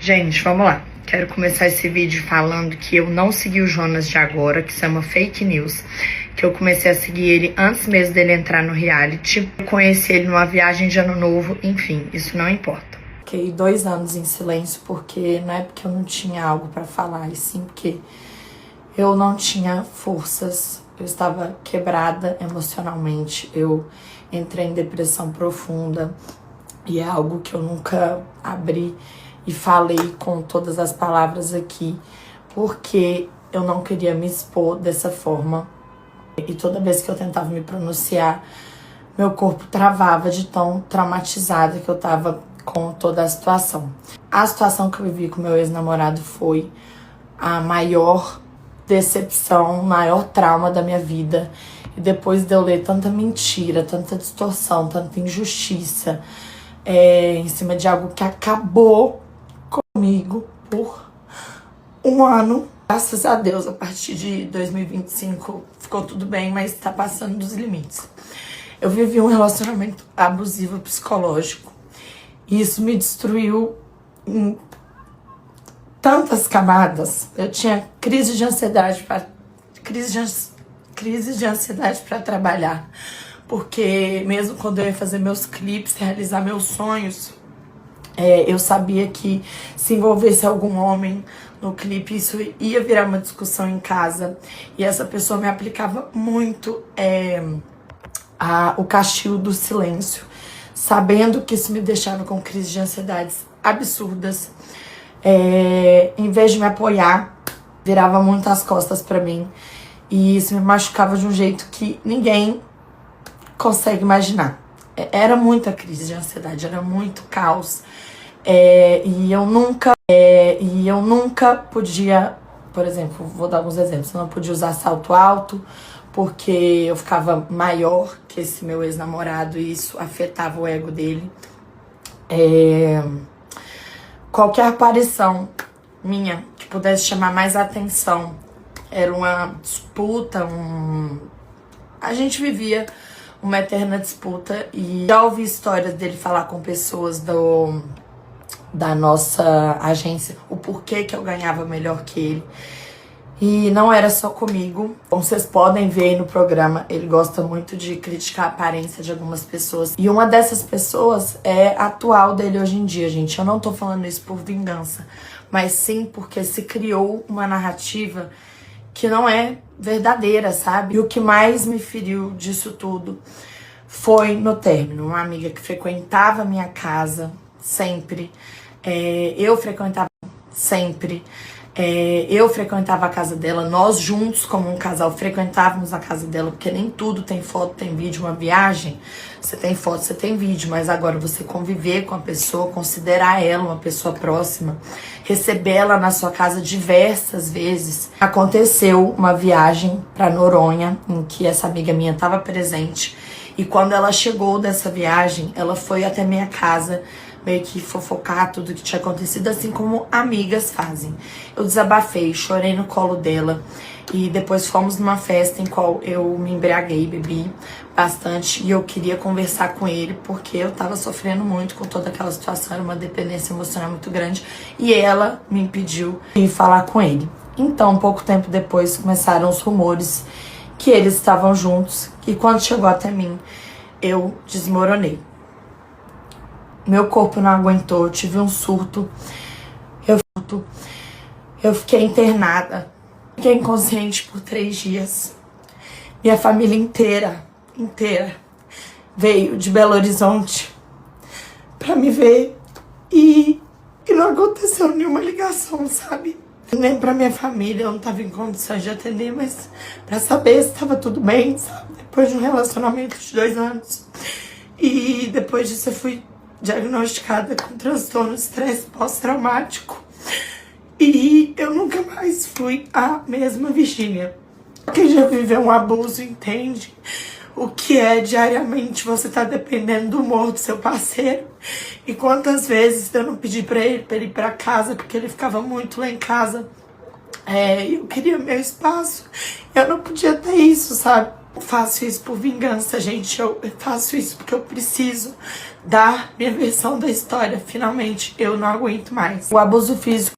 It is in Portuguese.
Gente, vamos lá. Quero começar esse vídeo falando que eu não segui o Jonas de agora, que isso é uma fake news. Que eu comecei a seguir ele antes mesmo dele entrar no reality. Eu conheci ele numa viagem de ano novo, enfim, isso não importa. Fiquei 2 anos em silêncio porque não é porque eu não tinha algo pra falar, e sim porque eu não tinha forças. Eu estava quebrada emocionalmente, eu entrei em depressão profunda e é algo que eu nunca abri e falei com todas as palavras aqui, porque eu não queria me expor dessa forma. E toda vez que eu tentava me pronunciar, meu corpo travava de tão traumatizada que eu tava com toda a situação. A situação que eu vivi com meu ex-namorado foi a maior decepção, maior trauma da minha vida. E depois de eu ler tanta mentira, tanta distorção, tanta injustiça, em cima de algo que acabou comigo por 1 ano. Graças a Deus, a partir de 2025 ficou tudo bem, mas tá passando dos limites. Eu vivi um relacionamento abusivo psicológico e isso me destruiu em tantas camadas. Eu tinha crise de ansiedade para trabalhar, porque mesmo quando eu ia fazer meus clipes, realizar meus sonhos, eu sabia que se envolvesse algum homem no clipe, isso ia virar uma discussão em casa. E essa pessoa me aplicava muito o castigo do silêncio, sabendo que isso me deixava com crises de ansiedades absurdas. Em vez de me apoiar, virava muito as costas pra mim. E isso me machucava de um jeito que ninguém consegue imaginar. Era muita crise de ansiedade, era muito caos. E eu nunca podia, por exemplo, vou dar alguns exemplos. Eu não podia usar salto alto, porque eu ficava maior que esse meu ex-namorado e isso afetava o ego dele. Qualquer aparição minha que pudesse chamar mais atenção era uma disputa, a gente vivia uma eterna disputa. E já ouvi histórias dele falar com pessoas da nossa agência o porquê que eu ganhava melhor que ele. E não era só comigo. Como vocês podem ver aí no programa, ele gosta muito de criticar a aparência de algumas pessoas. E uma dessas pessoas é a atual dele hoje em dia, gente. Eu não tô falando isso por vingança, mas sim porque se criou uma narrativa que não é verdadeira, sabe? E o que mais me feriu disso tudo foi no término. Uma amiga que frequentava a minha casa sempre. Eu frequentava sempre. Eu frequentava a casa dela, nós juntos como um casal frequentávamos a casa dela, porque nem tudo tem foto, tem vídeo. Uma viagem, você tem foto, você tem vídeo, mas agora você conviver com a pessoa, considerar ela uma pessoa próxima, recebê-la na sua casa diversas vezes. Aconteceu uma viagem para Noronha, em que essa amiga minha estava presente, e quando ela chegou dessa viagem, ela foi até minha casa meio que fofocar tudo que tinha acontecido, assim como amigas fazem. Eu desabafei, chorei no colo dela e depois fomos numa festa em qual eu me embriaguei, bebi bastante e eu queria conversar com ele porque eu tava sofrendo muito com toda aquela situação, era uma dependência emocional muito grande e ela me impediu de falar com ele. Então, pouco tempo depois começaram os rumores que eles estavam juntos e quando chegou até mim, eu desmoronei. Meu corpo não aguentou, eu tive um surto. Eu fiquei internada. Fiquei inconsciente por 3 dias. Minha família inteira veio de Belo Horizonte pra me ver. E não aconteceu nenhuma ligação, sabe? Nem pra minha família, eu não tava em condições de atender, mas pra saber se tava tudo bem, sabe? Depois de um relacionamento de 2 anos. E depois disso eu fui diagnosticada com transtorno de estresse pós-traumático. E eu nunca mais fui a mesma Virgínia. Quem já viveu um abuso entende o que é diariamente você tá dependendo do humor do seu parceiro. E quantas vezes eu não pedi pra ele ir pra casa, porque ele ficava muito lá em casa. Eu queria meu espaço. Eu não podia ter isso, sabe? faço isso por vingança, gente. Eu faço isso porque eu preciso dar minha versão da história. Finalmente, eu não aguento mais. O abuso físico